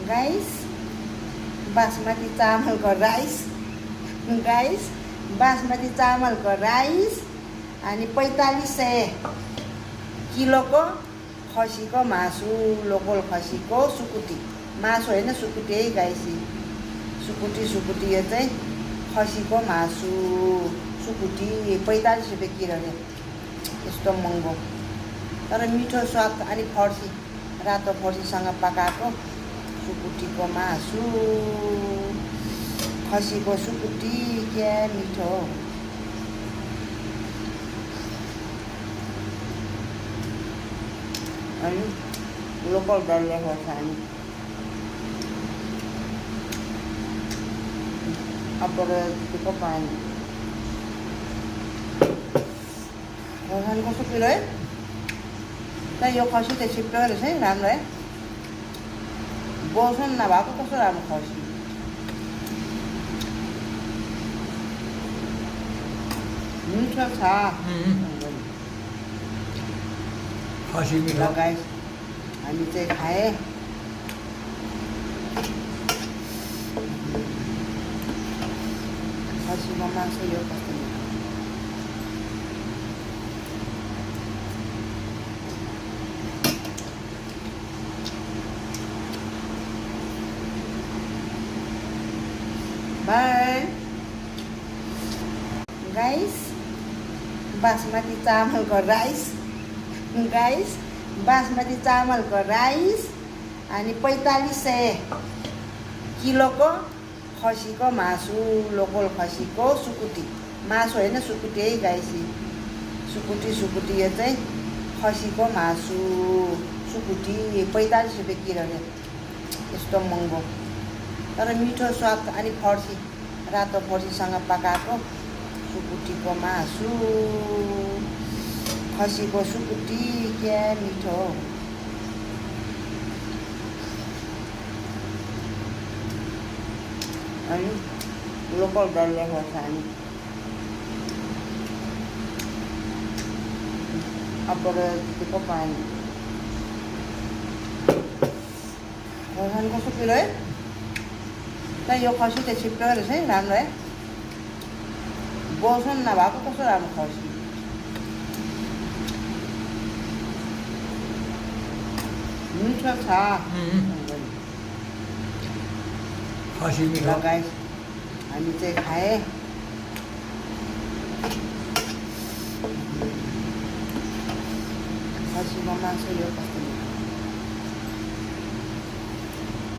guys basmati चामलको rice guys basmati चामलको rice अनि 4500 किलोको खसीको मासु लोकल खसीको सुकुटी मासु होइन सुकुटी है गाइस सुकुटी यो चाहिँ खसीको मासु सुकुटी 45 रुपियाँ किलो रे यस्तो महँगो तर मिठो स्वाद अनि फर्सी रातो फर्सीसँग पकाएको सुकुटीको मासु खसीको सुकुटी क्या मिठो अनि लोकल डल्ले खोर्सानी अपराधको पानी खोर्सानी कस्तो किलो है त यो खसी त छिप्टो रहेछ है राम्रो है बोसोन नभएको कस्तो राम्रो खसी मिठो छ खसी मिठो गाइस हामी चाहिँ खाए खसीको मासु यो कस्तो बाय गाइस बासमती चामलको राइस गाइस बासमती चामलको राइस अनि 4500 किलोको खसीको मासु लोकल खसीको सुकुटी मासु होइन सुकुटी है गाइस सुकुटी यो चाहिँ खसीको मासु सुकुटी 45 रुपियाँ किलो रे यस्तो महँगो तर मिठो स्वाद अनि फर्सी रातो फर्सीसँग पकाएको सुकुटीको मासु खसीको सुकुटी क्या मिठो अनि लोकल डल्ले खोर्सानी अपराधको पानी खोर्सानी कस्तो किलो है त यो खसी त छिप्टो रहेछ है राम्रो है बोसोन नभएको कस्तो राम्रो खसी मिठो छ खसी मिठो गाइस हामी चाहिँ खाए खसीको मासु यो कस्तो